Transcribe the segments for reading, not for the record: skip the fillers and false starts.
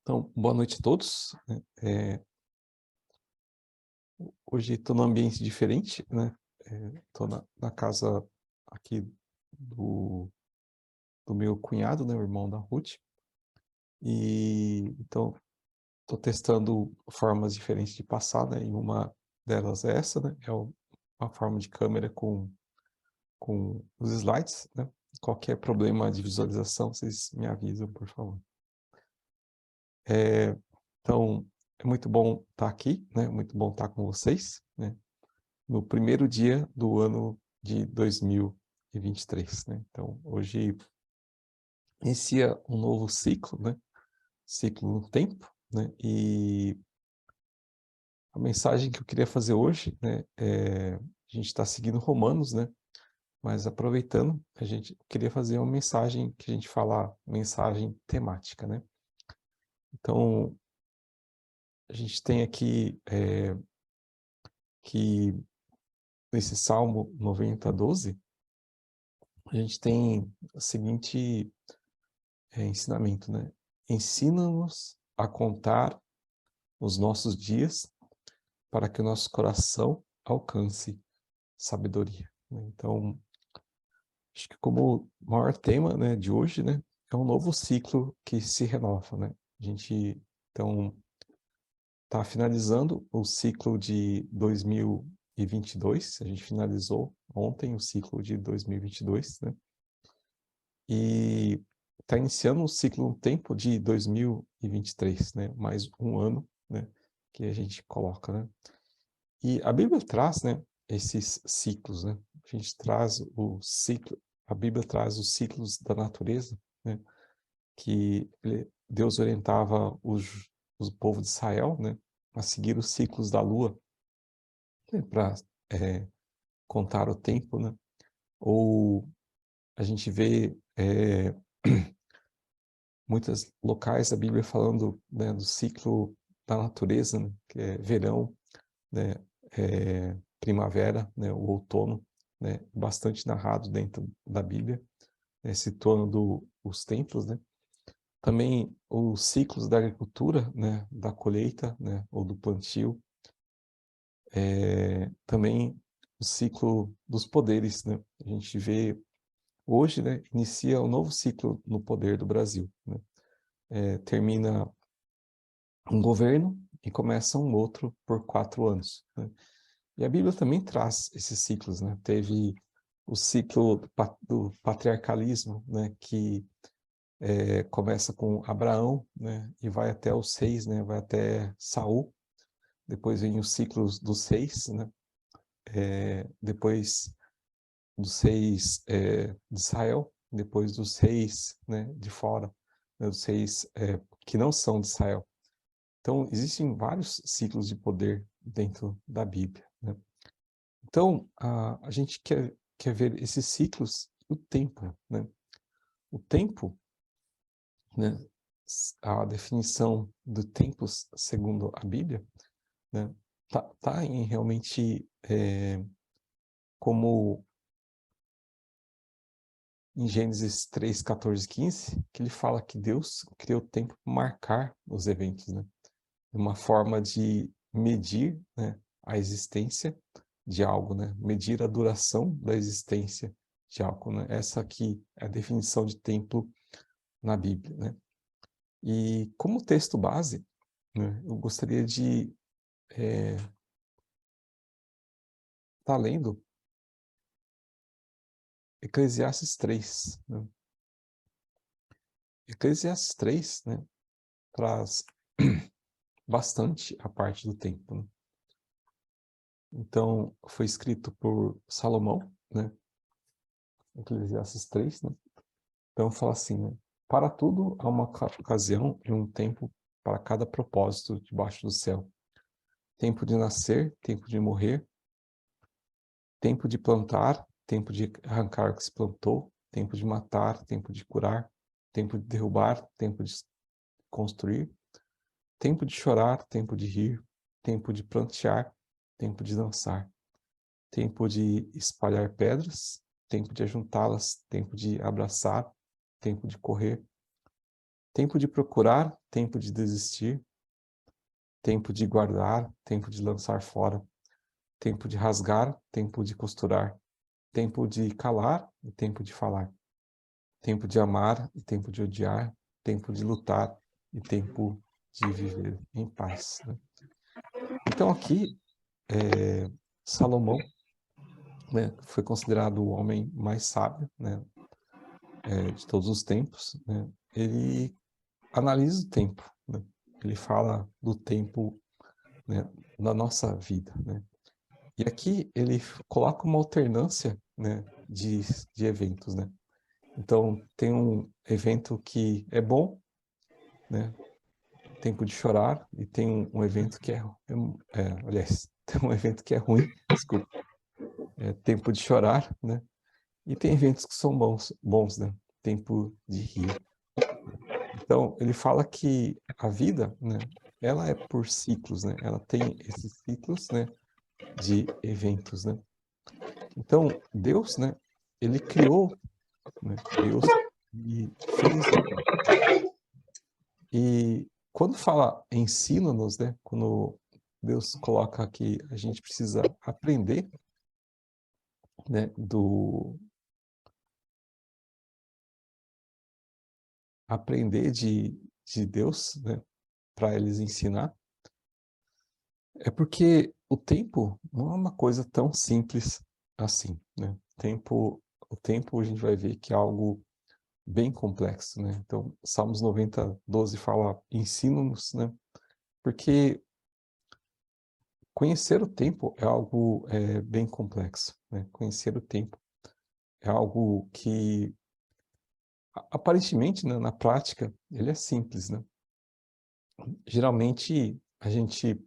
Então, boa noite a todos, né. Hoje estou num ambiente diferente, né, estou na casa aqui do do meu cunhado, né, o irmão da Ruth, e então estou testando formas diferentes de passar, né, e uma delas é essa, né, uma forma de câmera com os slides, né. Qualquer problema de visualização, vocês me avisam, por favor. Eh, então, é muito bom estar aqui, né, muito bom estar com vocês, né. No primeiro dia do ano de 2023, né. Então, hoje inicia um novo ciclo, né, ciclo no tempo, né, e a mensagem que eu queria fazer hoje, né, a gente está seguindo Romanos, né, mas aproveitando, a gente queria fazer uma mensagem que a gente fala mensagem temática, né. Então, a gente tem aqui, que nesse Salmo 90:12, a gente tem o seguinte ensinamento, né. Ensina-nos a contar os nossos dias para que o nosso coração alcance sabedoria, né. Então, acho que como maior tema, né, de hoje, né, é um novo ciclo que se renova, né. A gente, então, está finalizando o ciclo de 2022, a gente finalizou ontem o ciclo de 2022, né. E está iniciando um ciclo, um tempo de 2023, né, mais um ano, né, que a gente coloca, né. E a Bíblia traz, né, esses ciclos, né. A gente traz o ciclo a Bíblia traz os ciclos da natureza, né, que Deus orientava os povo de Israel, né, a seguir os ciclos da lua, né, pra, contar o tempo, né. Ou a gente vê, muitos locais da Bíblia falando, né, do ciclo da natureza, né, que é verão, né, primavera, né, o outono, né, bastante narrado dentro da Bíblia, situando os tempos, né. Também os ciclos da agricultura, né, da colheita, né, ou do plantio, também o ciclo dos poderes, né. A gente vê hoje, né, inicia um novo ciclo no poder do Brasil, né. Termina um governo e começa um outro por 4 anos, né. E a Bíblia também traz esses ciclos, né. Teve o ciclo do patriarcalismo, né, que, começa com Abraão, né, e vai até os reis, né, vai até Saul, depois vem os ciclos dos reis, né, depois dos reis, de Israel, depois dos reis, né, de fora, né, dos reis, que não são de Israel. Então, existem vários ciclos de poder dentro da Bíblia, né. Então, a gente quer ver esses ciclos o tempo, né. O tempo, né, a definição do tempos segundo a Bíblia, né, tá em realmente, como em Gênesis 3, 14, 15, que ele fala que Deus criou o tempo para marcar os eventos, né. Uma forma de medir, né, a existência de algo, né, medir a duração da existência de algo, né. Essa aqui é a definição de tempo na Bíblia, né. E como texto base, né, eu gostaria de, estar lendo Eclesiastes 3, né. Eclesiastes 3, né, traz bastante a parte do tempo, né. Então, foi escrito por Salomão, né, Eclesiastes 3, né. Então fala assim, né: "Para tudo há uma ocasião e um tempo para cada propósito debaixo do céu. Tempo de nascer, tempo de morrer, tempo de plantar, tempo de arrancar o que se plantou, tempo de matar, tempo de curar, tempo de derrubar, tempo de construir, tempo de chorar, tempo de rir, tempo de prantear, tempo de dançar, tempo de espalhar pedras, tempo de ajuntá-las, tempo de abraçar, tempo de correr, tempo de procurar, tempo de desistir, tempo de guardar, tempo de lançar fora, tempo de rasgar, tempo de costurar, tempo de calar e tempo de falar, tempo de amar e tempo de odiar, tempo de lutar e tempo de viver em paz, né? Então aqui, Salomão, né, foi considerado o homem mais sábio, né, de todos os tempos, né? Ele analisa o tempo, né? Ele fala do tempo, né, na nossa vida, né? E aqui ele coloca uma alternância, né, de eventos, né? Então tem um evento que é bom, né? Tempo de chorar, e tem um evento que aliás, tem um evento que é ruim, desculpa, tempo de chorar, né? E tem eventos que são bons, né? Tempo de rir. Então, ele fala que a vida, né, ela é por ciclos, né? Ela tem esses ciclos, né, de eventos, né? Então, Deus, né, ele criou, né? Deus e fez o tempo. E quando fala ensina-nos, né, quando Deus coloca que a gente precisa aprender, né, aprender de Deus, né, para eles ensinar, é porque o tempo não é uma coisa tão simples assim, né? O tempo a gente vai ver que é algo bem complexo, né? Então, Salmos 90:12 fala: "Ensina-nos", né? Porque conhecer o tempo é algo, bem complexo, né? Conhecer o tempo é algo que aparentemente, né, na prática, ele é simples, né? Geralmente, a gente,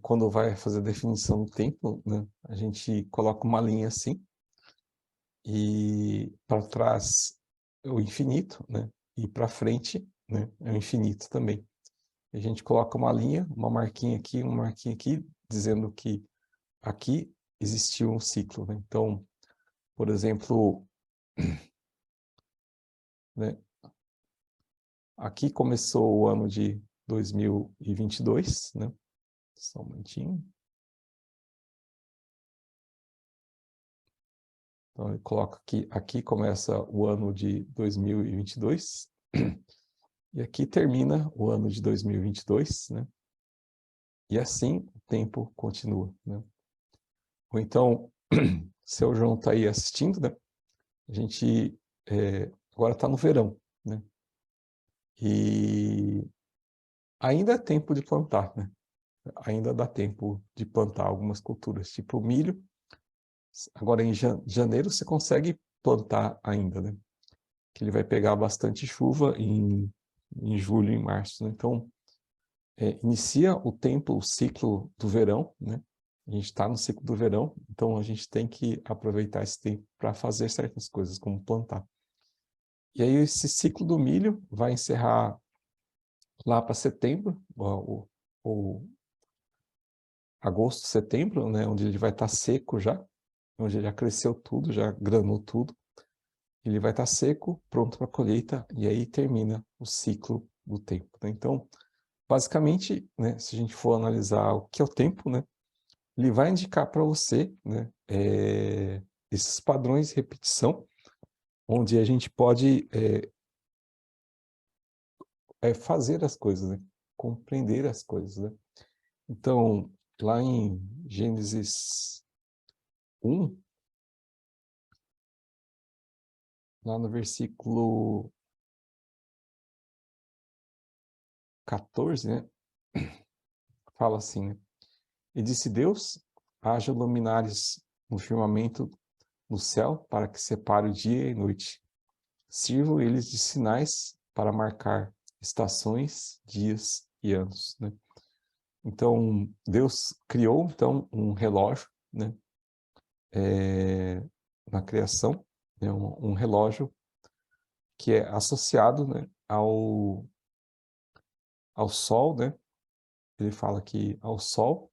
quando vai fazer a definição do tempo, né, a gente coloca uma linha assim, e para trás é o infinito, né, e para frente, né, é o infinito também. A gente coloca uma linha, uma marquinha aqui, dizendo que aqui existiu um ciclo, né? Então, por exemplo, né, aqui começou o ano de 2022, né? Só um momentinho. Então, eu coloco aqui começa o ano de 2022, e aqui termina o ano de 2022, né? E assim o tempo continua, né? Ou então, seu João está aí assistindo, né? A gente agora está no verão, né? E ainda é tempo de plantar, né? Ainda dá tempo de plantar algumas culturas, tipo o milho. Agora em janeiro você consegue plantar ainda, né? Que ele vai pegar bastante chuva em julho e março, né? Então, inicia o ciclo do verão, né? A gente está no ciclo do verão, então a gente tem que aproveitar esse tempo para fazer certas coisas, como plantar. E aí esse ciclo do milho vai encerrar lá para setembro, ou agosto, setembro, né? Onde ele vai estar seco já, onde já cresceu tudo, já granou tudo. Ele vai estar seco, pronto para colheita, e aí termina o ciclo do tempo, né? Então, basicamente, né, se a gente for analisar o que é o tempo, né, ele vai indicar para você, né, esses padrões de repetição, onde a gente pode fazer as coisas, né, compreender as coisas, né? Então, lá em Gênesis 1, lá no versículo 14, né, fala assim, né, e disse Deus: haja luminares no firmamento no céu para que separe o dia e noite. Sirvam eles de sinais para marcar estações, dias e anos, né? Então, Deus criou, então, um relógio, né? Na criação, né? Um relógio que é associado, né? Ao Sol, né? Ele fala que ao Sol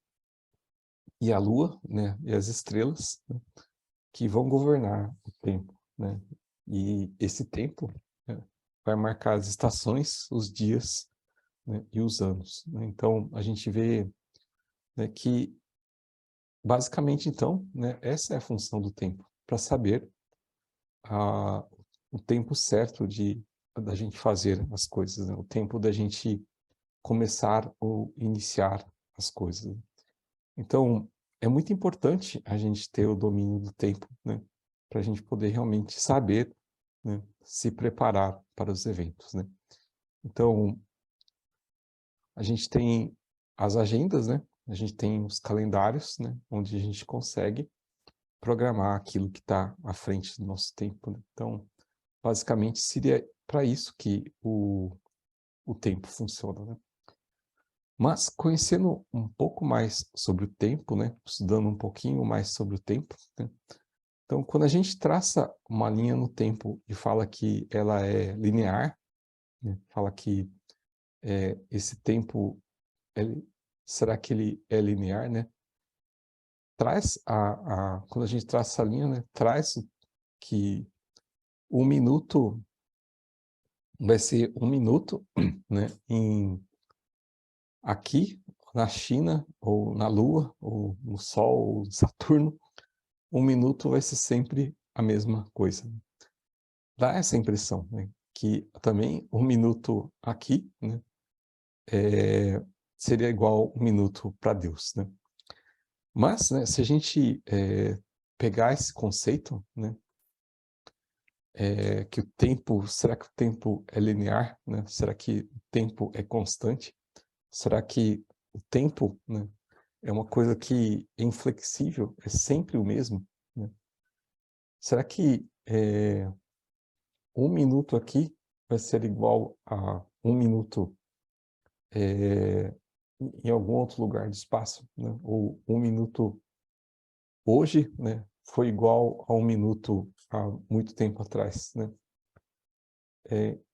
e à Lua, né? E as estrelas, né? Que vão governar o tempo, né? E esse tempo, né? vai marcar as estações, os dias, né, e os anos, né? Então, a gente vê, né, que, basicamente, então, né, essa é a função do tempo, para saber o tempo certo da gente fazer as coisas, né? O tempo da gente começar ou iniciar as coisas, né? Então, é muito importante a gente ter o domínio do tempo, né, para a gente poder realmente saber, né, se preparar para os eventos, né. Então, a gente tem as agendas, né, a gente tem os calendários, né, onde a gente consegue programar aquilo que está à frente do nosso tempo, né. Então, basicamente, seria para isso que o tempo funciona, né. Mas conhecendo um pouco mais sobre o tempo, né, estudando um pouquinho mais sobre o tempo, né, então quando a gente traça uma linha no tempo e fala que ela é linear, né, fala que, esse tempo, ele será que ele é linear, né? Traz quando a gente traça essa linha, né, traz que 1 minuto vai ser 1 minuto, né, aqui na China, ou na Lua, ou no Sol, ou Saturno, 1 minuto vai ser sempre a mesma coisa. Dá essa impressão, né, que também 1 minuto aqui, né, seria igual 1 minuto para Deus, né. Mas, né, se a gente, pegar esse conceito, né, que o tempo, será que o tempo é linear, né? Será que o tempo é constante? Será que o tempo, né, é uma coisa que é inflexível, é sempre o mesmo, né? Será que, 1 minuto aqui vai ser igual a 1 minuto, em algum outro lugar do espaço, né? Ou 1 minuto hoje, né, foi igual a 1 minuto há muito tempo atrás, né?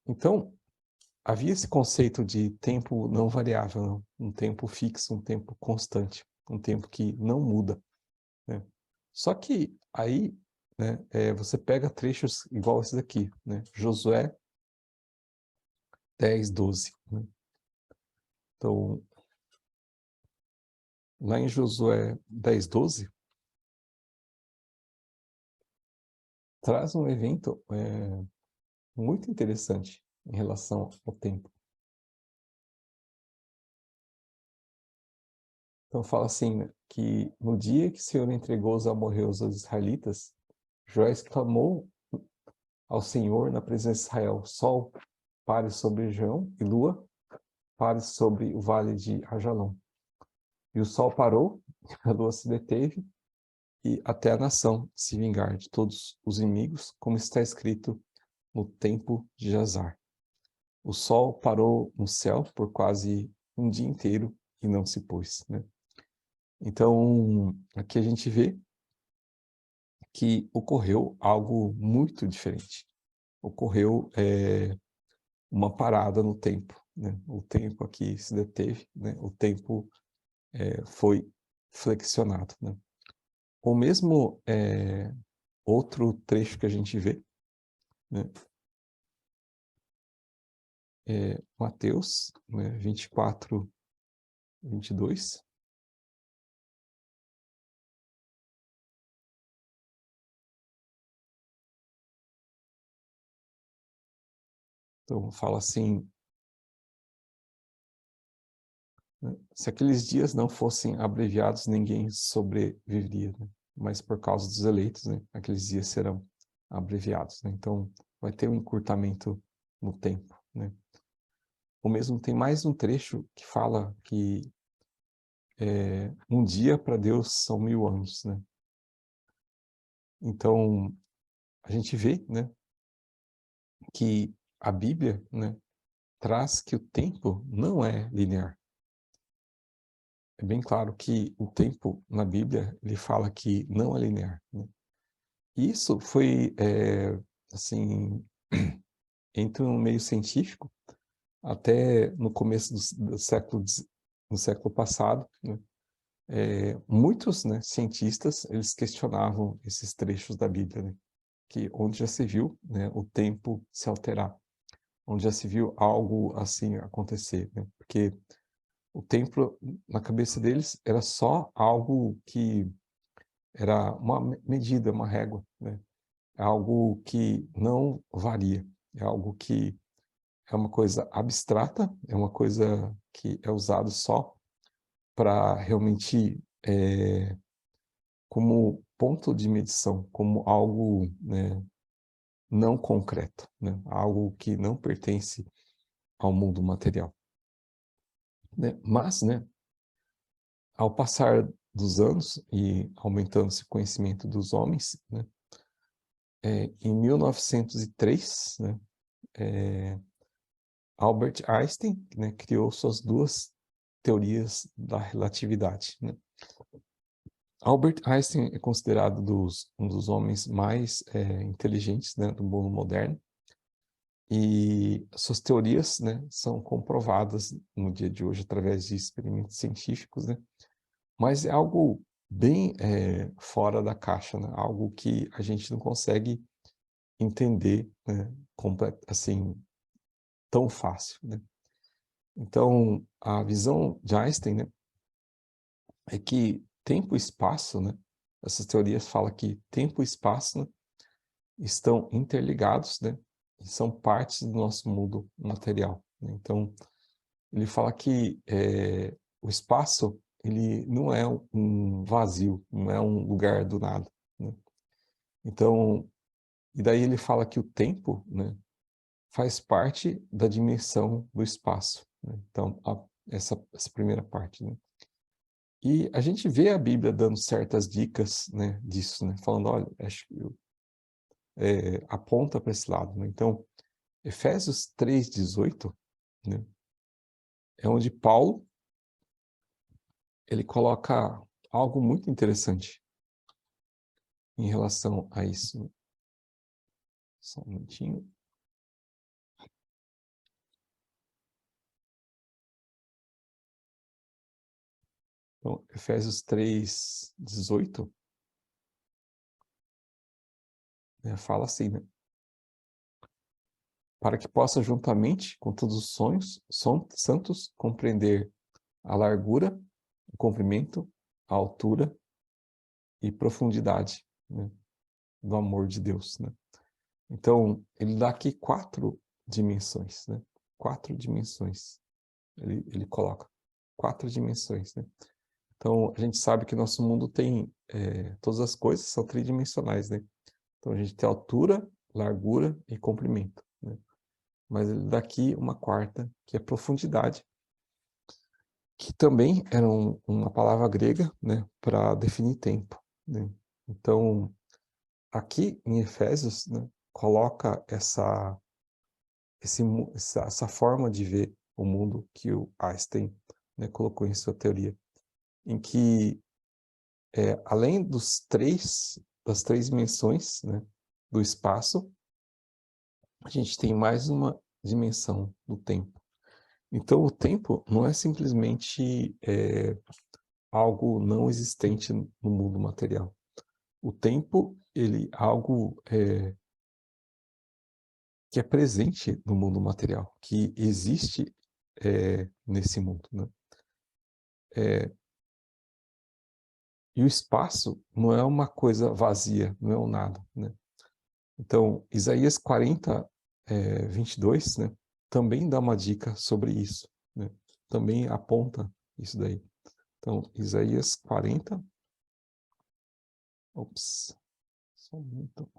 Então, havia esse conceito de tempo não variável, não, um tempo fixo, um tempo constante, um tempo que não muda, né? Só que aí, né, você pega trechos igual esse daqui, né, Josué 10:12, né? Então, lá em Josué 10:12, traz um evento, muito interessante em relação ao tempo. Então fala assim, né, que no dia que o Senhor entregou os amorreus aos israelitas, Joás clamou ao Senhor na presença de Israel: Sol, pare sobre Jão, e Lua, pare sobre o vale de Ajalon. E o sol parou, a lua se deteve, e até a nação se vingar de todos os inimigos, como está escrito no tempo de Jazar. O sol parou no céu por quase um dia inteiro e não se pôs, né? Então, aqui a gente vê que ocorreu algo muito diferente. Ocorreu, uma parada no tempo, né? O tempo aqui se deteve, né? O tempo, foi flexionado, né? O mesmo, outro trecho que a gente vê, né, Mateus, né, 24:22. Então fala assim, né: "Se aqueles dias não fossem abreviados, ninguém sobreviveria, né, mas por causa dos eleitos, né, aqueles dias serão abreviados", né, então vai ter um encurtamento no tempo, né. Ou mesmo tem mais um trecho que fala que, um dia para Deus são 1000 anos, né. Então, a gente vê, né, que a Bíblia, né, traz que o tempo não é linear. É bem claro que o tempo na Bíblia, ele fala que não é linear, né. E isso foi, assim, entre um meio científico, até no começo do século dez no século passado, né, muitos, né, cientistas, eles questionavam esses trechos da Bíblia, né, que onde já se viu, né, o tempo se alterar, onde já se viu algo assim acontecer, né? Porque o templo, na cabeça deles, era só algo que era uma medida, uma régua, né? É algo que não varia, é algo que é uma coisa abstrata, é uma coisa que é usado só para realmente, como ponto de medição, como algo, né, não concreto, né? Algo que não pertence ao mundo material, né? Mas, né, ao passar dos anos e aumentando esse conhecimento dos homens, né, em 1903, né, Albert Einstein, né, criou suas duas teorias da relatividade, né. Albert Einstein é considerado um dos homens mais inteligentes, né, do mundo moderno, e suas teorias, né, são comprovadas no dia de hoje através de experimentos científicos, né, mas é algo bem fora da caixa, né, algo que a gente não consegue entender, né, assim, tão fácil, né. Então, a visão de Einstein, né, é que tempo e espaço, né, essas teorias falam que tempo e espaço, né, estão interligados, né, e são partes do nosso mundo material, né. Então, ele fala que, o espaço, ele não é um vazio, não é um lugar do nada, né. Então, e daí ele fala que o tempo, né, faz parte da dimensão do espaço, né. Então, essa primeira parte, né. E a gente vê a Bíblia dando certas dicas, né, disso, né, falando: "Olha, acho que aponta para esse lado", né. Então, Efésios 3:18, né, é onde Paulo, ele coloca algo muito interessante em relação a isso, né. Só um minutinho. Então, Efésios 3:18, né, fala assim, né: "Para que possa juntamente com todos os sonhos santos compreender a largura, o comprimento, a altura e profundidade, né, do amor de Deus", né. Então, ele dá aqui 4 dimensões, né, 4 dimensões. Ele coloca 4 dimensões, né. Então, a gente sabe que nosso mundo tem, todas as coisas são tridimensionais, né. Então a gente tem altura, largura e comprimento, né. Mas ele dá aqui uma quarta, que é profundidade, que também era uma palavra grega, né, para definir tempo, né. Então, aqui em Efésios, né, coloca essa forma de ver o mundo que o Einstein, né, colocou em sua teoria, em que, além das 3 dimensões, né, do espaço, a gente tem mais uma dimensão do tempo. Então o tempo não é simplesmente, algo não existente no mundo material. O tempo, ele é algo, que é presente no mundo material, que existe, nesse mundo, né. Eh, e o espaço não é uma coisa vazia, não é um nada, né. Então, Isaías 40, 22, né, também dá uma dica sobre isso, né, também aponta isso daí. Então, Isaías 40, ops, só um minuto.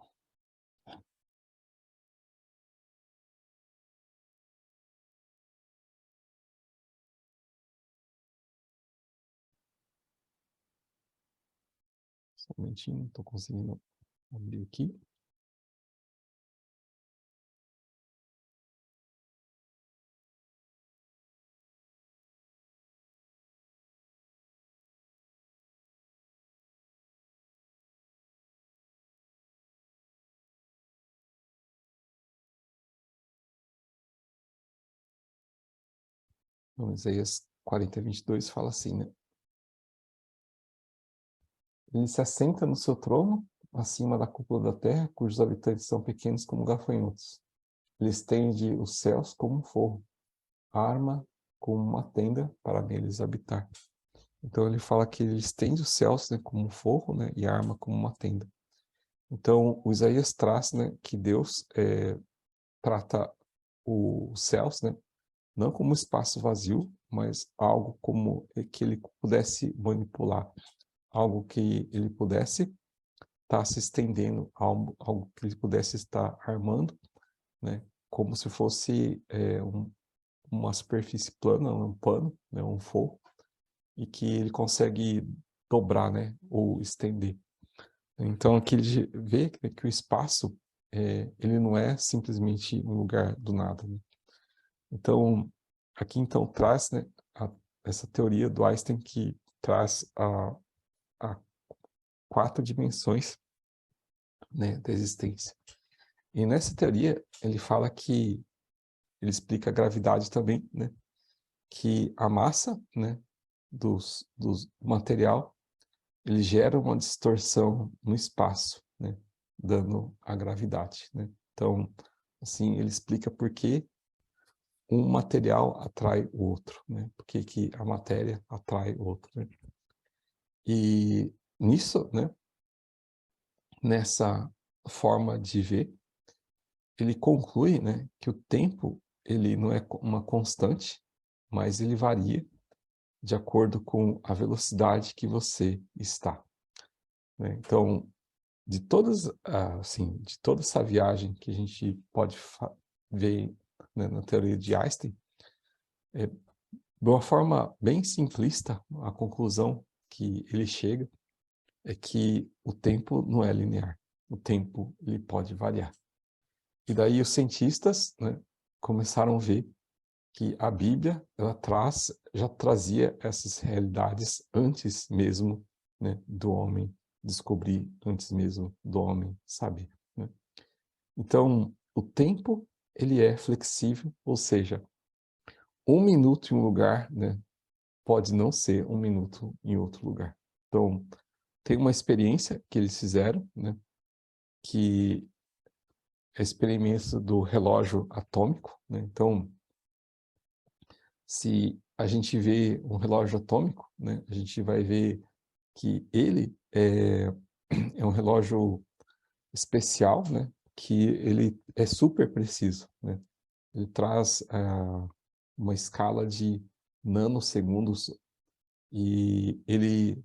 Só um momentinho, não estou conseguindo abrir aqui. Então, Isaías 40, 22 fala assim, né? Ele se assenta no seu trono, acima da cúpula da terra, cujos habitantes são pequenos como gafanhotos. ele estende os céus como um forro, arma como uma tenda para neles habitar. Então ele fala que ele estende os céus, né, como um forro, né, e arma como uma tenda. Então o Isaías traz, né, que Deus trata os céus, né, não como um espaço vazio, mas algo como que ele pudesse manipular, algo que ele pudesse estar se estendendo, algo que ele pudesse estar armando, né, como se fosse uma superfície plana, um pano, né, um forro, e que ele consegue dobrar, né, ou estender. Então aqui ele vê que o espaço, ele não é simplesmente um lugar do nada, né? Então, aqui então traz, né, essa teoria do Einstein que traz a 4 dimensões, né, da existência. E nessa teoria ele fala que, ele explica a gravidade também, né, que a massa, né, do material, ele gera uma distorção no espaço, né, dando a gravidade, né. Então, assim, ele explica por que um material atrai o outro, né, por que a matéria atrai o outro, né. E nisso, né, nessa forma de ver, ele conclui, né, que o tempo, ele não é uma constante, mas ele varia de acordo com a velocidade que você está, né. Então, de todas, assim, de toda essa viagem que a gente pode ver, né, na teoria de Einstein, de uma forma bem simplista, a conclusão que ele chega é que o tempo não é linear, o tempo ele pode variar. E daí os cientistas, né, começaram a ver que a Bíblia ela já trazia essas realidades antes mesmo, né, do homem descobrir, antes mesmo do homem saber, né. Então, o tempo ele é flexível, ou seja, 1 minuto em um lugar, né, pode não ser 1 minuto em outro lugar. Então, tem uma experiência que eles fizeram, né, que é a experiência do relógio atômico, né. Então, se a gente vê um relógio atômico, né, a gente vai ver que ele é um relógio especial, né, que ele é super preciso, né. Ele traz uma escala de nanosegundos e ele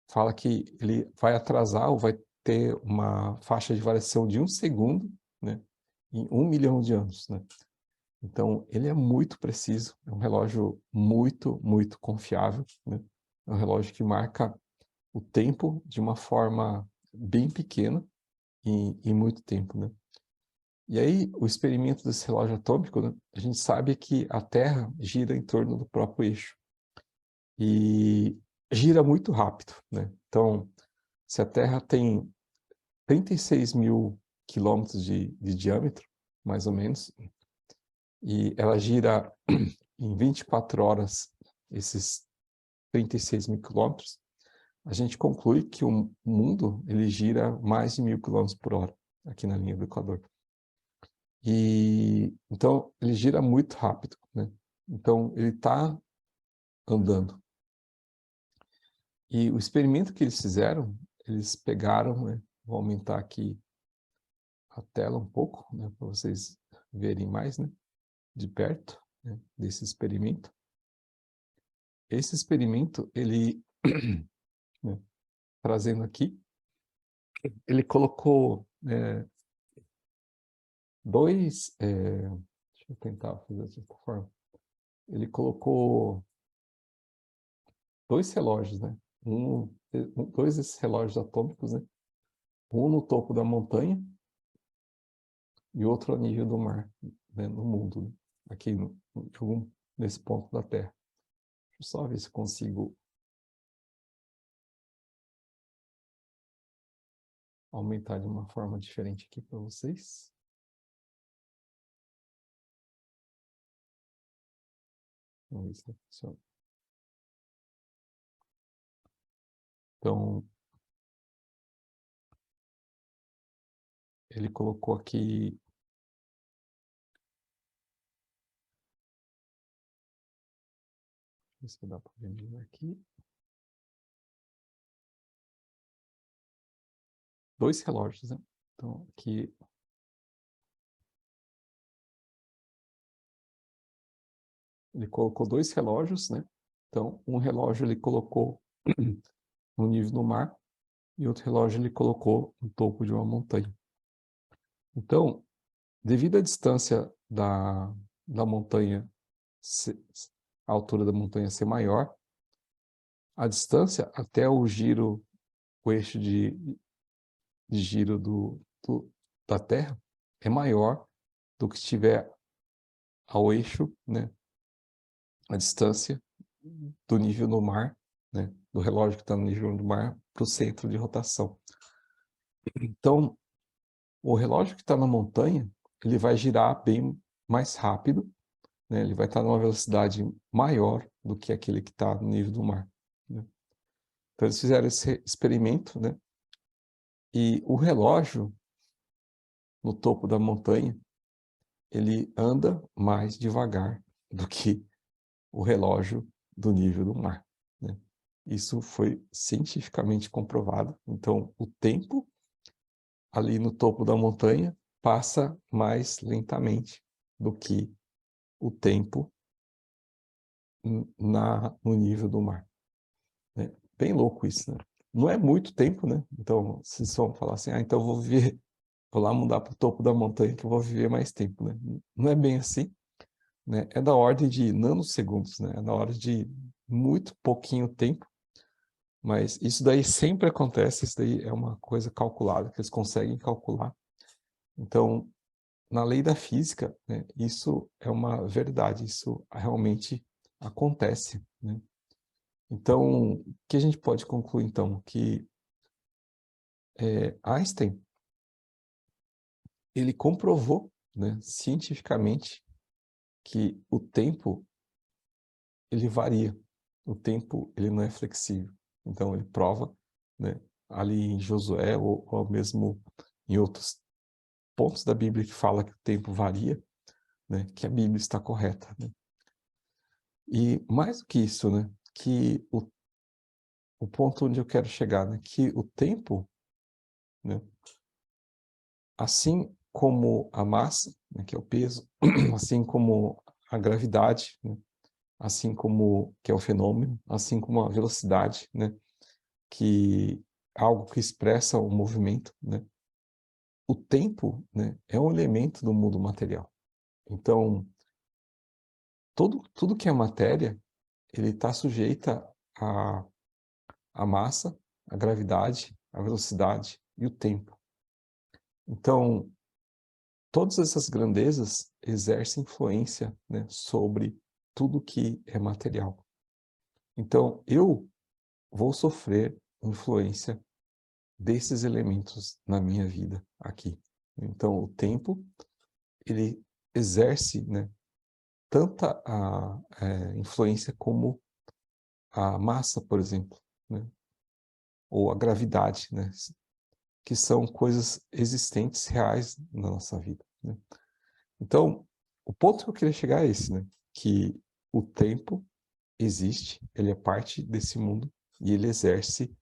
fala que ele vai atrasar ou vai ter uma faixa de variação de 1 segundo, né, em 1 milhão de anos, né. Então, ele é muito preciso, é um relógio muito, muito confiável, né. É um relógio que marca o tempo de uma forma bem pequena em muito tempo, né. E aí, o experimento desse relógio atômico, né, a gente sabe que a Terra gira em torno do próprio eixo. E gira muito rápido, né. Então, se a Terra tem 36.000 quilômetros de diâmetro, mais ou menos, e ela gira em 24 horas esses 36.000 quilômetros, a gente conclui que o mundo ele gira mais de 1.000 quilômetros por hora, aqui na linha do Equador. E então ele gira muito rápido, né. Então ele está andando. E o experimento que eles fizeram, eles pegaram, né, vou aumentar aqui a tela um pouco, né, para vocês verem mais, né, de perto, né, desse experimento. Esse experimento, ele, né, trazendo aqui, ele colocou, 2, deixa eu tentar fazer de outra forma. Ele colocou 2 relógios, né, 2 desses relógios atômicos, né, um no topo da montanha e outro a nível do mar, né, no mundo, né, aqui nesse ponto da Terra. Deixa eu só ver se consigo aumentar de uma forma diferente aqui para vocês. Vamos ver se funciona. Então, ele colocou aqui ver se dá para ver aqui. 2 relógios, né? Então, aqui ele colocou 2 relógios, né? Então, um relógio ele colocou no nível do mar e outro relógio ele colocou no topo de uma montanha. Então, devido à distância da montanha, a altura da montanha ser maior, a distância até o eixo de giro da Terra é maior do que estiver ao eixo, né? A distância do nível do mar, né? Do relógio que está no nível do mar para o centro de rotação. Então, o relógio que está na montanha, ele vai girar bem mais rápido, né? Ele vai estar numa velocidade maior do que aquele que está no nível do mar, né? Então, eles fizeram esse experimento, né? E o relógio no topo da montanha, ele anda mais devagar do que o relógio do nível do mar, né? Isso foi cientificamente comprovado. Então, o tempo ali no topo da montanha passa mais lentamente do que o tempo no nível do mar, né? Bem louco isso, né? Não é muito tempo, né? Então, vocês vão falar assim, então eu vou lá mudar para o topo da montanha que eu vou viver mais tempo, né? Não é bem assim, né? É da ordem de nanosegundos, né? É da ordem de muito pouquinho tempo, mas isso daí sempre acontece, isso daí é uma coisa calculada, que eles conseguem calcular. Então, na lei da física, né, isso é uma verdade, isso realmente acontece, né? Então, o que a gente pode concluir, então? Que Einstein, ele comprovou, né, cientificamente, que o tempo, ele varia. O tempo, ele não é flexível. Então, ele prova, né, ali em Josué, ou mesmo em outros pontos da Bíblia que fala que o tempo varia, né, que a Bíblia está correta, né? E mais do que isso, né, que o ponto onde eu quero chegar, né, que o tempo, né, assim como a massa, né, que é o peso, assim como a gravidade, né, assim como que é o fenômeno, assim como a velocidade, né, que é algo que expressa o movimento, né, o tempo, né, é um elemento do mundo material. Então, tudo que é matéria, ele está sujeita à massa, à gravidade, à velocidade e o tempo. Então, todas essas grandezas exercem influência, né, sobre tudo que é material. Então, eu vou sofrer influência desses elementos na minha vida aqui. Então, o tempo, ele exerce, né, tanta a influência como a massa, por exemplo, né, ou a gravidade, né, que são coisas existentes, reais na nossa vida, né? Então, o ponto que eu queria chegar é esse, né, que o tempo existe, ele é parte desse mundo e ele exerce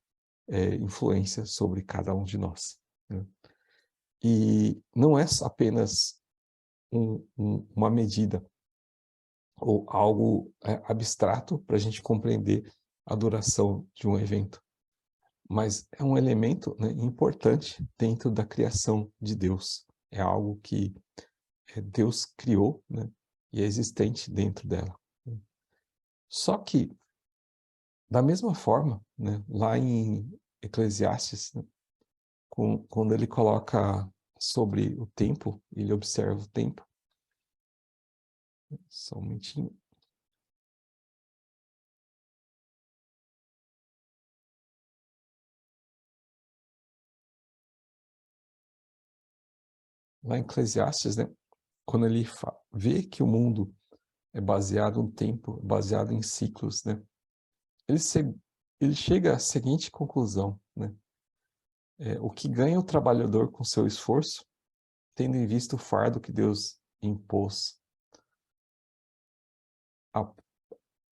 influência sobre cada um de nós, né? E não é apenas uma medida ou algo abstrato para a gente compreender a duração de um evento, mas é um elemento, né, importante dentro da criação de Deus. É algo que Deus criou, né, e é existente dentro dela. Só que, da mesma forma, né, lá em Eclesiastes, né, quando ele coloca sobre o tempo, ele observa o tempo. Só um momentinho. Lá em Eclesiastes, né, quando ele vê que o mundo é baseado no tempo, baseado em ciclos, né, ele chega à seguinte conclusão, né, o que ganha o trabalhador com seu esforço, tendo em vista o fardo que Deus impôs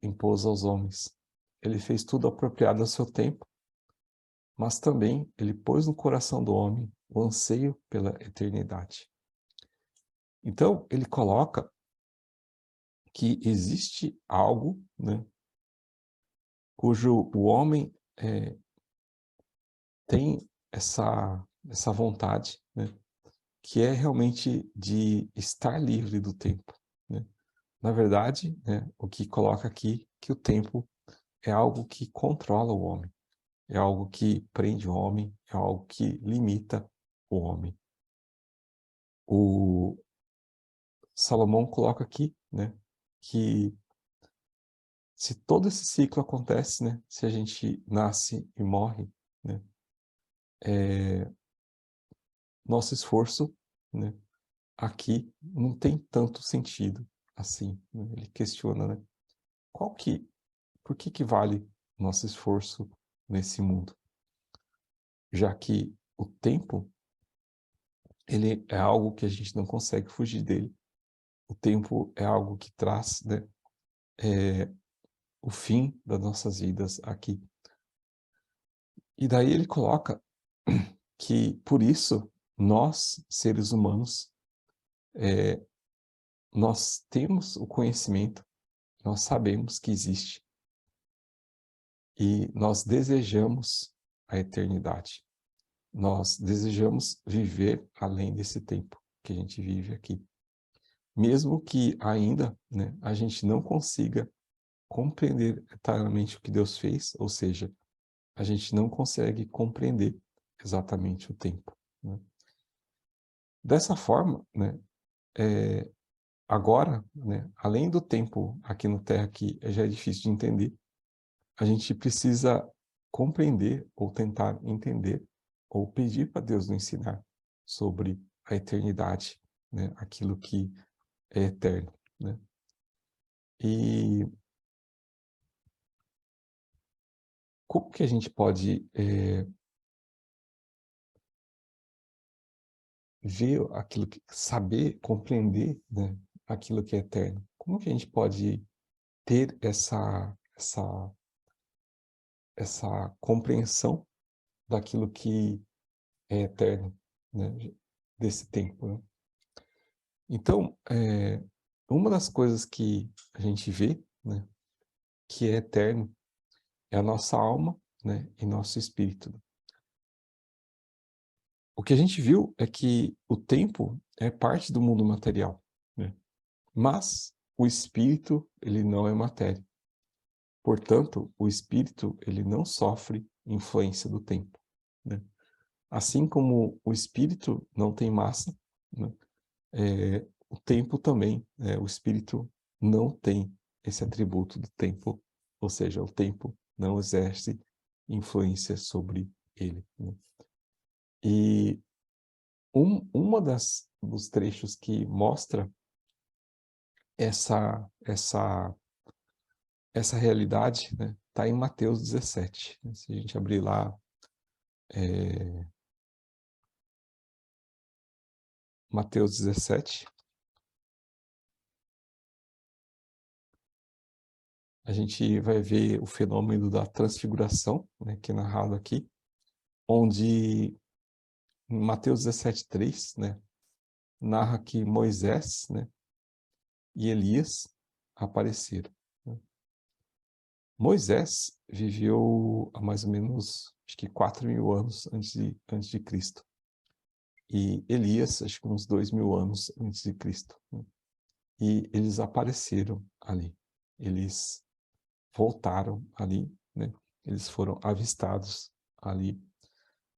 impôs aos homens. Ele fez tudo apropriado ao seu tempo, mas também ele pôs no coração do homem o anseio pela eternidade. Então, ele coloca que existe algo, né, cujo o homem tem essa vontade, né, que é realmente de estar livre do tempo, né. Na verdade, né, o que coloca aqui, que o tempo é algo que controla o homem, é algo que prende o homem, é algo que limita o homem. O Salomão coloca aqui, né, que se todo esse ciclo acontece, né, se a gente nasce e morre, né, nosso esforço, né, aqui não tem tanto sentido assim, né. Ele questiona, né, qual que por que vale nosso esforço nesse mundo? Já que o tempo, ele é algo que a gente não consegue fugir dele. O tempo é algo que traz, né, o fim das nossas vidas aqui. E daí ele coloca que, por isso, nós, seres humanos, nós temos o conhecimento, nós sabemos que existe e nós desejamos a eternidade. Nós desejamos viver além desse tempo que a gente vive aqui. Mesmo que ainda, né, a gente não consiga compreender eternamente o que Deus fez, ou seja, a gente não consegue compreender exatamente o tempo, né. Dessa forma, né, agora, né, além do tempo aqui na Terra que já é difícil de entender, a gente precisa compreender ou tentar entender ou pedir para Deus nos ensinar sobre a eternidade, né, aquilo que é eterno, né. E como que a gente pode, ver aquilo que saber, compreender, né, aquilo que é eterno? Como que a gente pode ter essa compreensão daquilo que é eterno, né, desse tempo, né? Então, uma das coisas que a gente vê, né, que é eterno, é a nossa alma, né, e nosso espírito. O que a gente viu é que o tempo é parte do mundo material, né, mas o espírito, ele não é matéria. Portanto, o espírito, ele não sofre influência do tempo, né. Assim como o espírito não tem massa, né, o tempo também, o espírito não tem esse atributo do tempo, ou seja, o tempo não exerce influência sobre ele, né. E uma dos trechos que mostra essa essa realidade, né, está em Mateus 17, né, se a gente abrir lá, Mateus 17, a gente vai ver o fenômeno da transfiguração, né, que é narrado aqui, onde em Mateus 17:3, né, narra que Moisés, né, e Elias apareceram, né. Moisés viveu há mais ou menos, acho que 4.000 anos antes de Cristo. E Elias, acho que uns 2.000 anos antes de Cristo, né. E eles apareceram ali. Eles voltaram ali, né. Eles foram avistados ali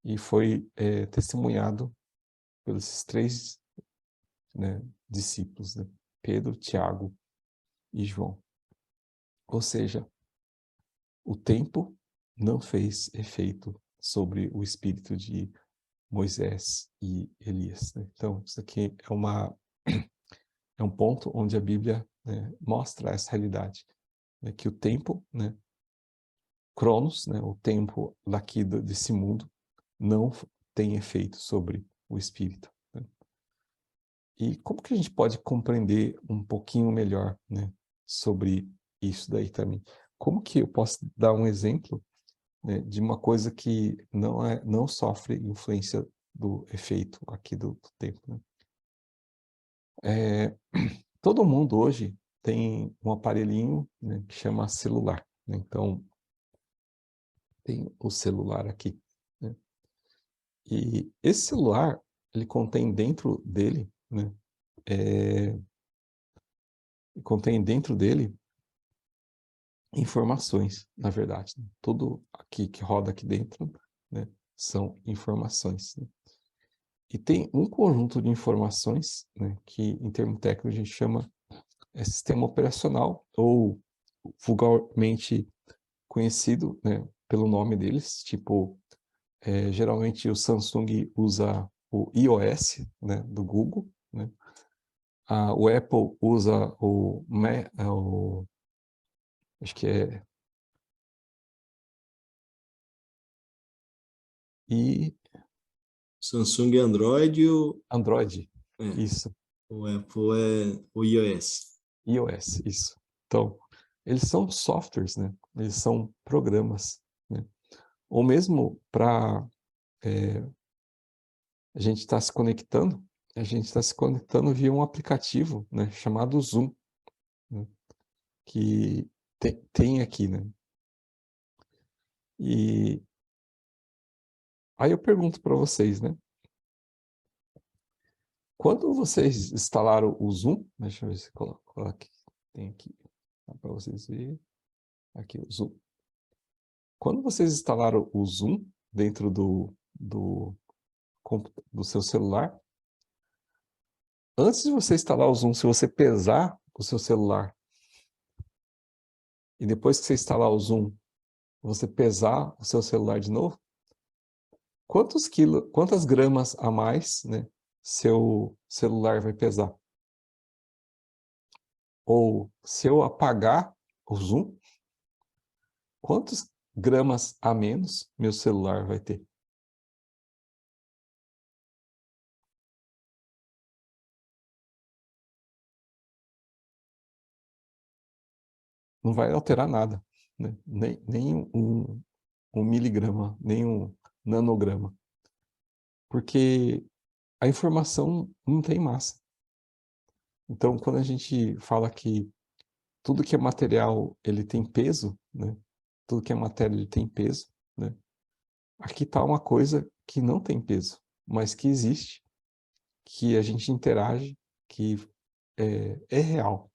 e foi, testemunhado pelos 3, né, discípulos, né, Pedro, Tiago e João. Ou seja, o tempo não fez efeito sobre o espírito de Moisés e Elias, né. Então isso aqui é um ponto onde a Bíblia, né, mostra essa realidade, né, que o tempo, né, Cronos, né, o tempo daqui desse mundo, não tem efeito sobre o espírito, né. E como que a gente pode compreender um pouquinho melhor, né, sobre isso daí também. Como que eu posso dar um exemplo, né, de uma coisa que não sofre influência do efeito aqui do tempo, né? Todo mundo hoje tem um aparelhinho, né, que chama celular, né? Então, tem o celular aqui, né? E esse celular, ele contém dentro dele, né, contém dentro dele informações, na verdade, né? Tudo aqui que roda aqui dentro, né, são informações, né? E tem um conjunto de informações, né, que em termo técnico a gente chama sistema operacional, ou vulgarmente conhecido, né, pelo nome deles, tipo, geralmente o Samsung usa o iOS, né, do Google, né? O Apple usa acho que é Samsung é Android e Android, é, isso, o Apple é o iOS. iOS, isso. Então, eles são softwares, né? Eles são programas, né? Ou mesmo para a gente estar se conectando, a gente está se conectando via um aplicativo, né, chamado Zoom, né, que tem aqui, né? E aí eu pergunto para vocês, né? Quando vocês instalaram o Zoom, deixa eu ver se coloco aqui, tem aqui, para vocês verem, aqui o Zoom. Quando vocês instalaram o Zoom dentro do seu celular, antes de você instalar o Zoom, se você pesar o seu celular, e depois que você instalar o Zoom, você pesar o seu celular de novo, quantas gramas a mais, né, seu celular vai pesar? Ou se eu apagar o Zoom, quantos gramas a menos meu celular vai ter? Não vai alterar nada, né? Nem um miligrama, nem um nanograma. Porque a informação não tem massa. Então, quando a gente fala que tudo que é material, ele tem peso, né? Tudo que é matéria, ele tem peso, né? Aqui está uma coisa que não tem peso, mas que existe, que a gente interage, que é real,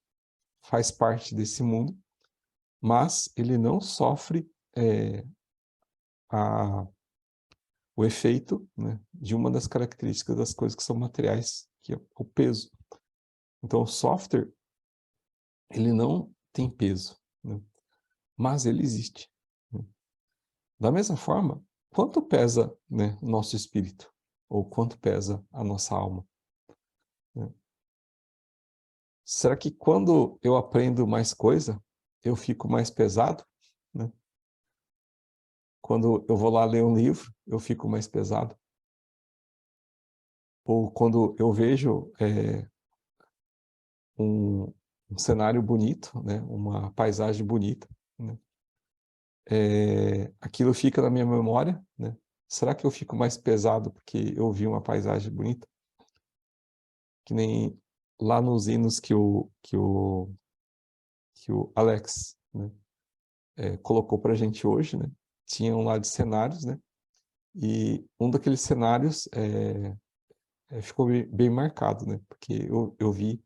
faz parte desse mundo, mas ele não sofre a, o efeito, né, de uma das características das coisas que são materiais, que é o peso. Então, o software, ele não tem peso, né, mas ele existe, né? Da mesma forma, quanto pesa, né, o nosso espírito? Ou quanto pesa a nossa alma, né? Será que quando eu aprendo mais coisa, eu fico mais pesado, né? Quando eu vou lá ler um livro, eu fico mais pesado? Ou quando eu vejo um cenário bonito, né? Uma paisagem bonita, né? Aquilo fica na minha memória, né? Será que eu fico mais pesado porque eu vi uma paisagem bonita? Que nem lá nos hinos que o Alex, né, colocou para a gente hoje, né? Tinham lá de cenários, né? E um daqueles cenários ficou bem marcado, né? Porque eu vi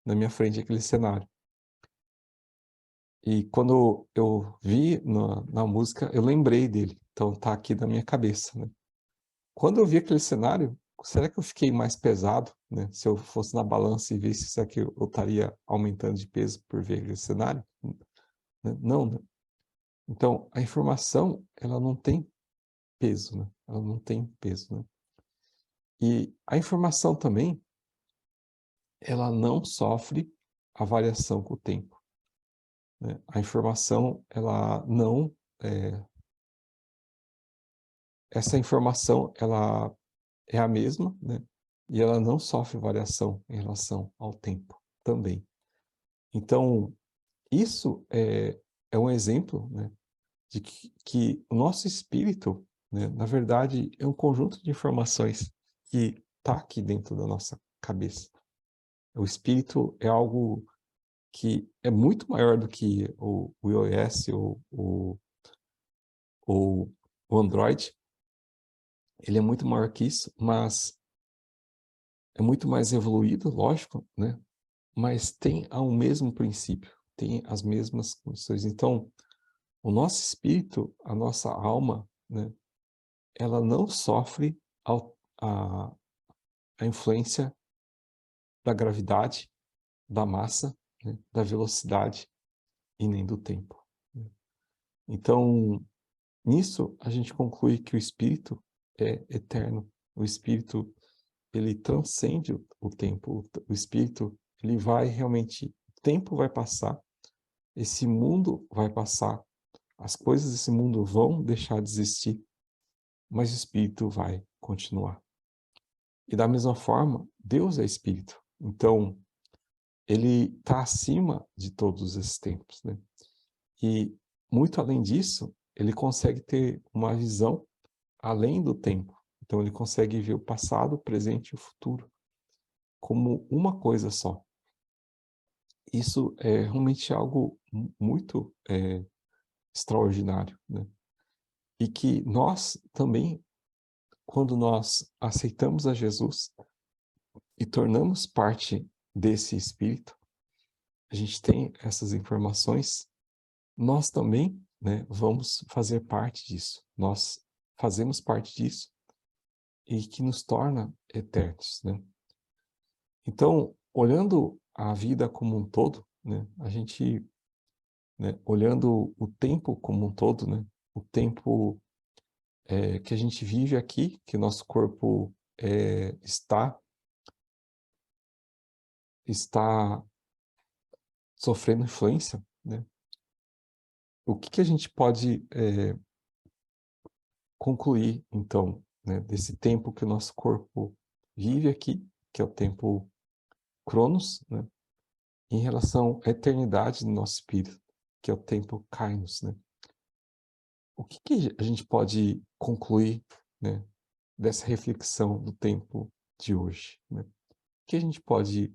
na minha frente aquele cenário. E quando eu vi na música, eu lembrei dele. Então tá aqui na minha cabeça, né? Quando eu vi aquele cenário, será que eu fiquei mais pesado, né? Se eu fosse na balança e visse, será que eu estaria aumentando de peso por ver aquele cenário? Né? Não, né? Então, a informação, ela não tem peso, né? Ela não tem peso, né? E a informação também, ela não sofre a variação com o tempo, né? A informação, ela não... essa informação, ela é a mesma, né? E ela não sofre variação em relação ao tempo também. Então, isso é um exemplo, né, de que o nosso espírito, né, na verdade, é um conjunto de informações que está aqui dentro da nossa cabeça. O espírito é algo que é muito maior do que o iOS ou o Android. Ele é muito maior que isso, mas é muito mais evoluído, lógico, né? Mas tem o mesmo princípio, tem as mesmas condições. Então, o nosso espírito, a nossa alma, né, ela não sofre a influência da gravidade, da massa, né, da velocidade e nem do tempo, né. Então, nisso a gente conclui que o espírito é eterno. O espírito, ele transcende o tempo. O espírito, ele vai realmente, o tempo vai passar, esse mundo vai passar, as coisas desse mundo vão deixar de existir, mas o espírito vai continuar. E da mesma forma, Deus é espírito. Então, ele está acima de todos esses tempos, né? E, muito além disso, ele consegue ter uma visão além do tempo. Então, ele consegue ver o passado, o presente e o futuro como uma coisa só. Isso é realmente algo muito extraordinário, né? E que nós também, quando nós aceitamos a Jesus e tornamos parte desse Espírito, a gente tem essas informações, nós também, né, vamos fazer parte disso. Nós fazemos parte disso e que nos torna eternos, né? Então, olhando a vida como um todo, né, a gente, né, olhando o tempo como um todo, né, o tempo que a gente vive aqui, que nosso corpo está sofrendo influência, né? O que a gente pode concluir, então, né, desse tempo que o nosso corpo vive aqui, que é o tempo Cronos, né, em relação à eternidade do nosso espírito, que é o tempo Kainos, né? O que a gente pode concluir, né, dessa reflexão do tempo de hoje, né? O que a gente pode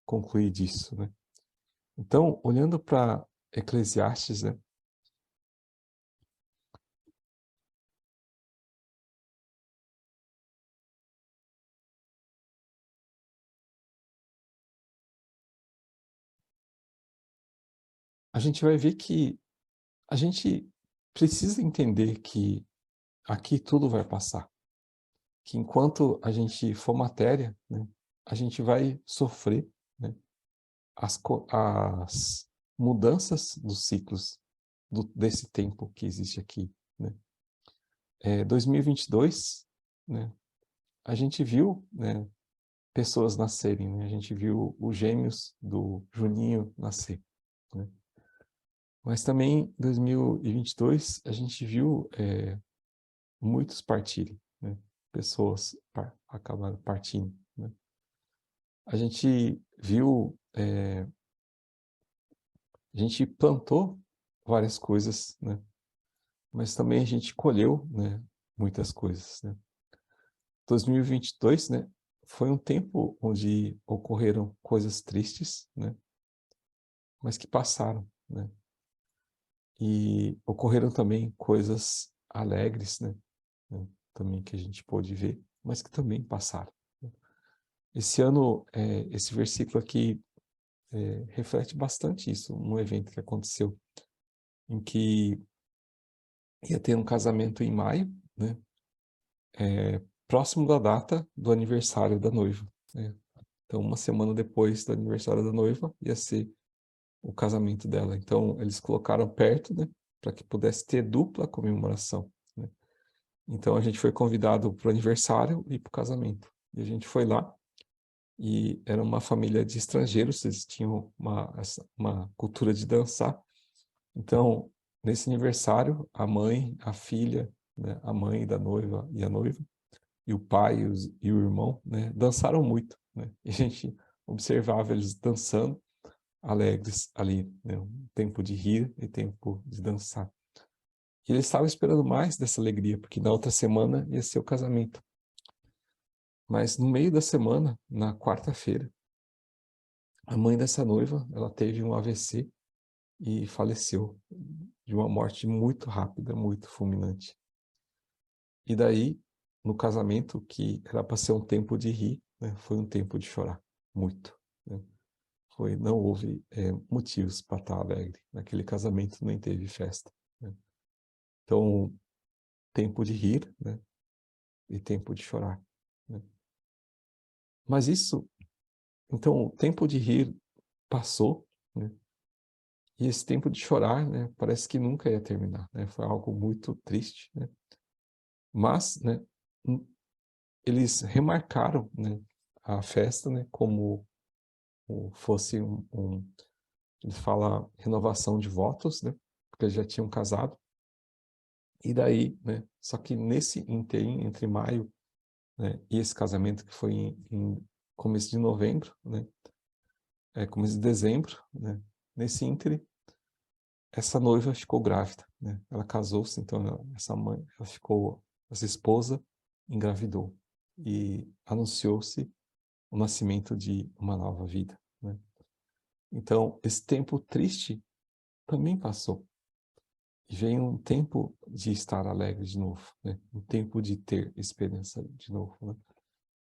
concluir disso, né? Então, olhando para Eclesiastes, né, a gente vai ver que a gente precisa entender que aqui tudo vai passar, que enquanto a gente for matéria, né, a gente vai sofrer, né, as mudanças dos ciclos desse tempo que existe aqui, né. 2022, né, a gente viu, né, pessoas nascerem, né, a gente viu os gêmeos do Juninho nascer, né. Mas também em 2022 a gente viu muitos partirem, né, pessoas acabaram partindo, né. A gente viu, a gente plantou várias coisas, né, mas também a gente colheu, né, muitas coisas, né. 2022, né, foi um tempo onde ocorreram coisas tristes, né, mas que passaram, né. E ocorreram também coisas alegres, né, também que a gente pôde ver, mas que também passaram, né. Esse ano, esse versículo aqui reflete bastante isso, um evento que aconteceu, em que ia ter um casamento em maio, né, próximo da data do aniversário da noiva, né. Então, uma semana depois do aniversário da noiva, ia ser o casamento dela. Então, eles colocaram perto, né, para que pudesse ter dupla comemoração, né. Então, a gente foi convidado para o aniversário e para o casamento. E a gente foi lá, e era uma família de estrangeiros, eles tinham uma cultura de dançar. Então, nesse aniversário, a mãe, a filha, né, a mãe da noiva e a noiva, e o pai e o irmão, né, dançaram muito, né? E a gente observava eles dançando, alegres ali, né? Um tempo de rir e tempo de dançar. E eles estavam esperando mais dessa alegria, porque na outra semana ia ser o casamento. Mas no meio da semana, na quarta-feira, a mãe dessa noiva, ela teve um AVC e faleceu de uma morte muito rápida, muito fulminante. E daí, no casamento, que era para ser um tempo de rir, né, foi um tempo de chorar, muito, né? Não houve motivos para estar alegre. Naquele casamento nem teve festa, né? Então, tempo de rir, né, e tempo de chorar, né? Mas isso, então, o tempo de rir passou, né? E esse tempo de chorar, né, parece que nunca ia terminar, né? Foi algo muito triste, né? Mas, né, eles remarcaram, né, a festa, né, como fosse ele fala renovação de votos, né, porque eles já tinham casado. E daí, né, só que nesse ínterim, entre maio, né, e esse casamento que foi em começo de novembro, né, começo de dezembro, né, nesse ínterim, essa noiva ficou grávida, né, ela casou-se, então essa esposa engravidou e anunciou-se o nascimento de uma nova vida, né. Então, esse tempo triste também passou. E vem um tempo de estar alegre de novo, né? Um tempo de ter esperança de novo, né?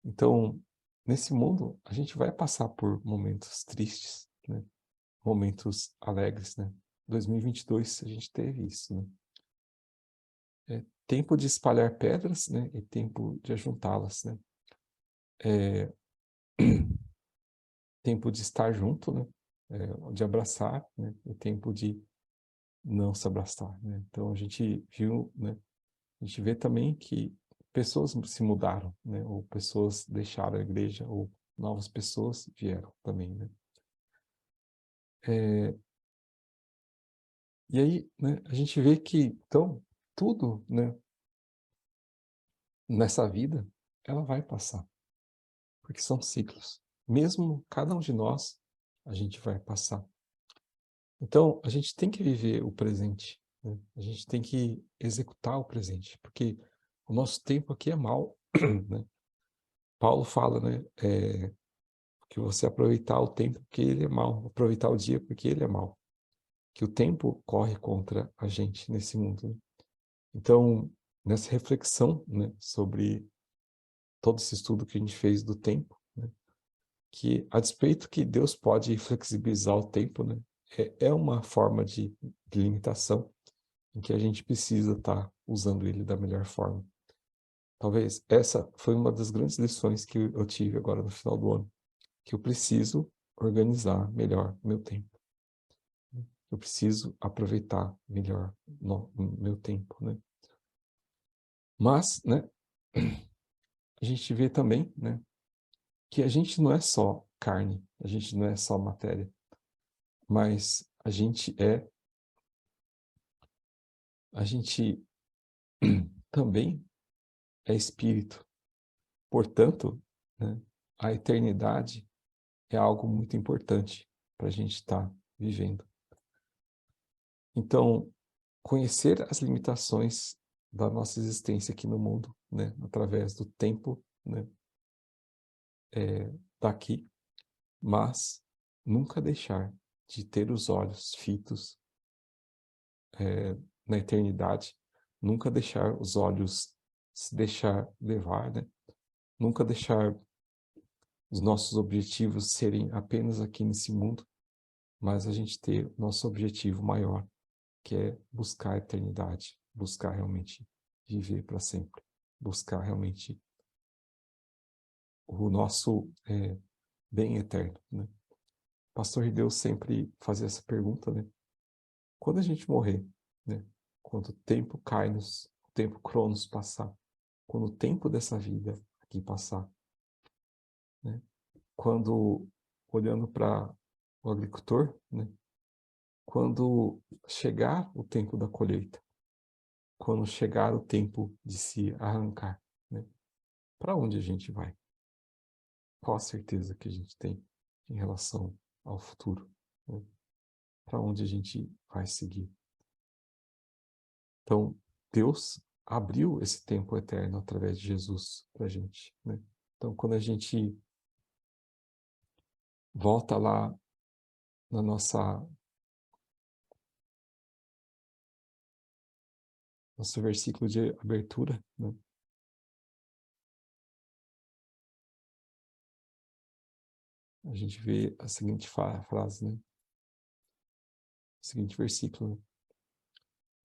Então, nesse mundo, a gente vai passar por momentos tristes, né? Momentos alegres, né? 2022 a gente teve isso, né? É tempo de espalhar pedras, né? E tempo de ajuntá-las, né? É tempo de estar junto, né? De abraçar, né? E tempo de não se abraçar, né? Então a gente viu, né? A gente vê também que pessoas se mudaram, né? Ou pessoas deixaram a igreja, ou novas pessoas vieram também, né? E aí, né, a gente vê que, então, tudo, né, nessa vida, ela vai passar, porque são ciclos. Mesmo cada um de nós, a gente vai passar. Então, a gente tem que viver o presente, né? A gente tem que executar o presente, porque o nosso tempo aqui é mau, né? Paulo fala, né, que você aproveitar o tempo porque ele é mau, aproveitar o dia porque ele é mau, que o tempo corre contra a gente nesse mundo, né? Então, nessa reflexão, né, sobre todo esse estudo que a gente fez do tempo, né, que a despeito que Deus pode flexibilizar o tempo, né, é uma forma de limitação em que a gente precisa estar usando ele da melhor forma. Talvez essa foi uma das grandes lições que eu tive agora no final do ano, que eu preciso organizar melhor meu tempo. Eu preciso aproveitar melhor o meu tempo, né? Mas, né, a gente vê também, né, que a gente não é só carne, a gente não é só matéria, mas a gente também é espírito. Portanto, né, a eternidade é algo muito importante para a gente estar vivendo. Então, conhecer as limitações da nossa existência aqui no mundo, né, através do tempo, né, daqui, mas nunca deixar de ter os olhos fitos na eternidade, nunca deixar os olhos se deixar levar, né? Nunca deixar os nossos objetivos serem apenas aqui nesse mundo, mas a gente ter nosso objetivo maior, que é buscar a eternidade, buscar realmente viver para sempre, buscar realmente o nosso bem eterno, né? O pastor Deus sempre fazia essa pergunta, né? Quando a gente morrer, né? Quando o tempo Kairos, o tempo Cronos passar, quando o tempo dessa vida aqui passar, né? Quando, olhando para o agricultor, né? Quando chegar o tempo da colheita, quando chegar o tempo de se arrancar, né? Para onde a gente vai? Qual a certeza que a gente tem em relação ao futuro, né? Para onde a gente vai seguir. Então, Deus abriu esse tempo eterno através de Jesus para a gente, né? Então, quando a gente volta lá na nosso versículo de abertura, né? A gente vê a seguinte frase, né? O seguinte versículo, né?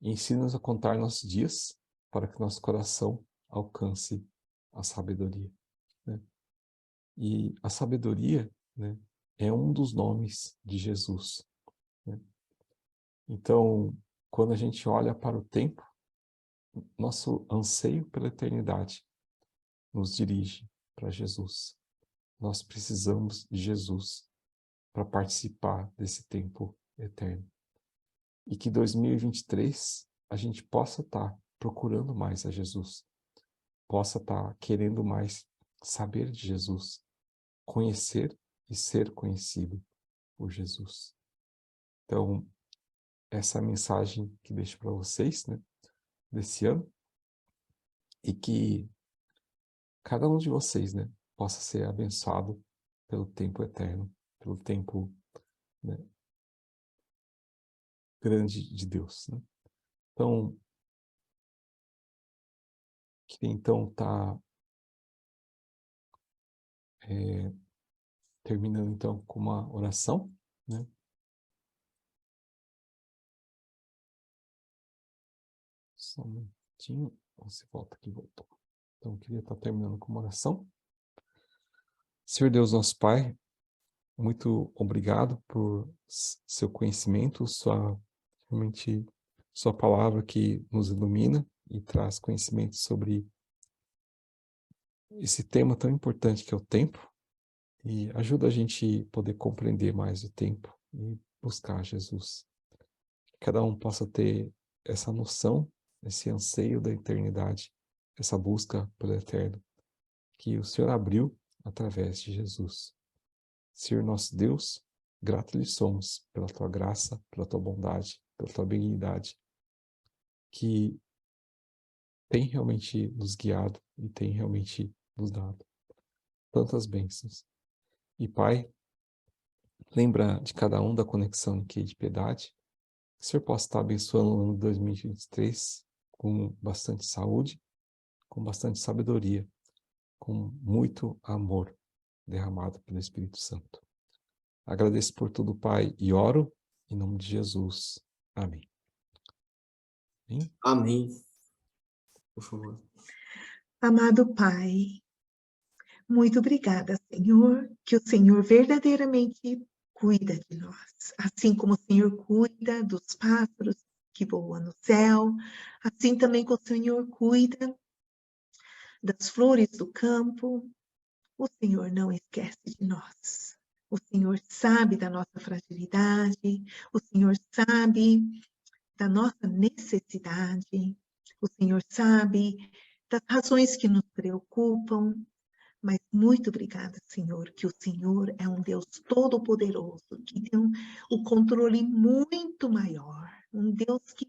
Ensina-nos a contar nossos dias para que nosso coração alcance a sabedoria, né? E a sabedoria, né, é um dos nomes de Jesus, né? Então, quando a gente olha para o tempo, nosso anseio pela eternidade nos dirige para Jesus. Nós precisamos de Jesus para participar desse tempo eterno. E que 2023 a gente possa estar procurando mais a Jesus, possa estar querendo mais saber de Jesus, conhecer e ser conhecido por Jesus. Então, essa é a mensagem que deixo para vocês, né, desse ano, e que cada um de vocês, né, possa ser abençoado pelo tempo eterno, pelo tempo, né, grande de Deus, né? Então, queria então estar terminando então com uma oração, né? Só um minutinho, você volta aqui, voltou. Então, eu queria estar terminando com uma oração. Senhor Deus, nosso Pai, muito obrigado por seu conhecimento, realmente, sua palavra que nos ilumina e traz conhecimento sobre esse tema tão importante que é o tempo, e ajuda a gente a poder compreender mais o tempo e buscar Jesus. Que cada um possa ter essa noção, esse anseio da eternidade, essa busca pelo eterno, que o Senhor abriu através de Jesus. Senhor nosso Deus, grato lhe somos pela tua graça, pela tua bondade, pela tua benignidade, que tem realmente nos guiado e tem realmente nos dado tantas bênçãos. E Pai, lembra de cada um da conexão aqui de piedade, que o Senhor possa estar abençoando o ano de 2023 com bastante saúde, com bastante sabedoria, com muito amor derramado pelo Espírito Santo. Agradeço por tudo, Pai, e oro em nome de Jesus. Amém. Amém? Amém. Por favor. Amado Pai, muito obrigada, Senhor, que o Senhor verdadeiramente cuida de nós, assim como o Senhor cuida dos pássaros que voam no céu, assim também como o Senhor cuida das flores do campo, o Senhor não esquece de nós. O Senhor sabe da nossa fragilidade, o Senhor sabe da nossa necessidade, o Senhor sabe das razões que nos preocupam, mas muito obrigada, Senhor, que o Senhor é um Deus todo-poderoso, que tem o controle muito maior, um Deus que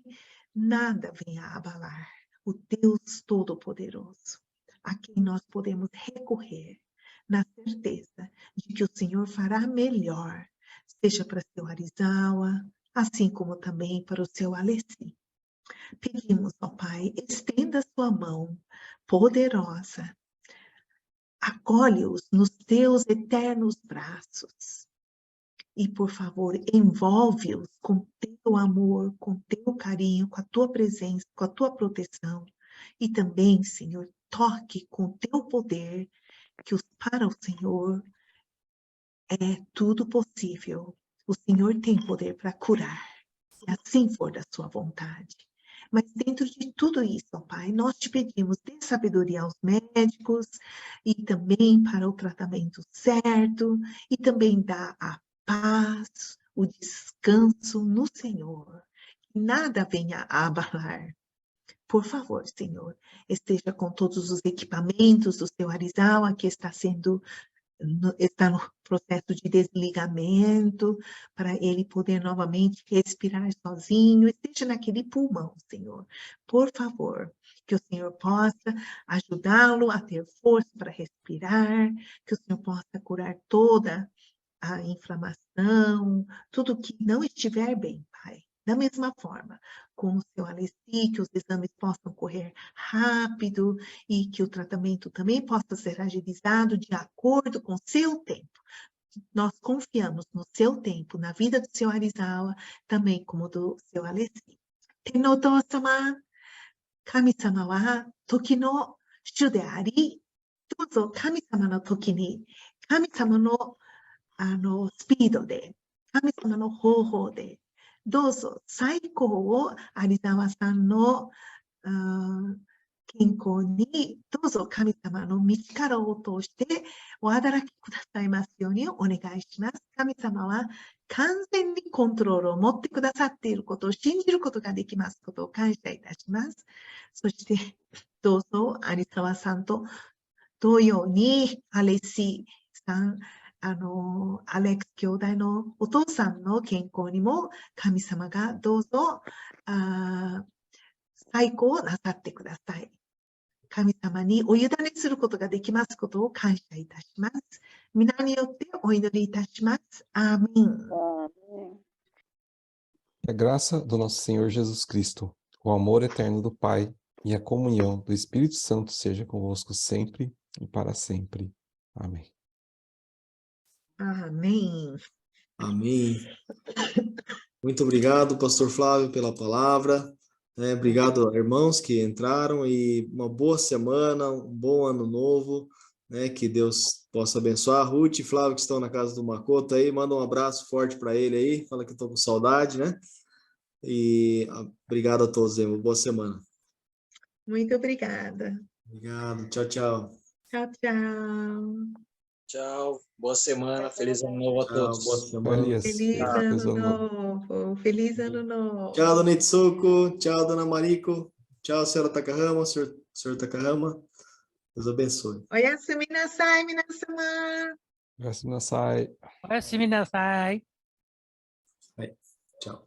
nada vem a abalar, o Deus todo-poderoso, a quem nós podemos recorrer, na certeza de que o Senhor fará melhor, seja para seu Arizawa, assim como também para o seu Alessi. Pedimos, ó Pai, estenda sua mão poderosa, acolhe-os nos teus eternos braços e, por favor, envolve-os com teu amor, com teu carinho, com a tua presença, com a tua proteção. E também, Senhor, toque com teu poder, que para o Senhor é tudo possível. O Senhor tem poder para curar, se assim for da sua vontade. Mas dentro de tudo isso, ó Pai, nós te pedimos, dê sabedoria aos médicos e também para o tratamento certo e também dá a paz, o descanso no Senhor. Que nada venha a abalar. Por favor, Senhor, esteja com todos os equipamentos do seu Arizawa que está sendo está no processo de desligamento, para ele poder novamente respirar sozinho, esteja naquele pulmão, Senhor. Por favor, que o Senhor possa ajudá-lo a ter força para respirar, que o Senhor possa curar toda a inflamação, tudo que não estiver bem, Pai. Da mesma forma, com o seu Alessi, que os exames possam correr rápido e que o tratamento também possa ser agilizado de acordo com o seu tempo. Nós confiamos no seu tempo, na vida do seu Arizawa, também como do seu Alessi. Tenoto-sama, Kami-sama wa toki no shu de ari, douzo Kami-sama no toki ni, Kami-sama no スピードで、神様の方法で、どうぞ最高を有沢さんの健康に、どうぞ神様の道からを通してお働きくださいますようにお願いします。神様は完全にコントロールを持ってくださっていることを信じることができますことを感謝いたします。そして、どうぞ有沢さんと同様にアレシさん、アレックス兄弟のお父さんの健康にも神様がどうぞ最高をなさってください。神様にお委ねすることができますことを感謝いたします。皆によってお祈りいたします。アーメン。 Que a graça do nosso Senhor Jesus Cristo, o amor eterno do Pai e a comunhão do Espírito Santo seja convosco sempre e para sempre. Amém. Amém. Amém. Muito obrigado, pastor Flávio, pela palavra. Obrigado, irmãos que entraram, e uma boa semana, um bom ano novo, né? Que Deus possa abençoar. Ruth e Flávio, que estão na casa do Makoto aí, manda um abraço forte para ele aí, fala que estou com saudade, né? E obrigado a todos aí, uma boa semana. Muito obrigada. Obrigado, tchau, tchau. Tchau, tchau. Tchau, boa semana, feliz ano novo a Tchau, todos. boa semana. Elias, Feliz feliz ano ano novo. novo. Feliz ano novo. Tchau, dona Itsuko. Tchau, dona Mariko. Tchau, senhora Takahama, senhor Takahama. Deus abençoe. Oyasumi nasai, minasan. Graças a Deus. Oyasu minasai. Tchau.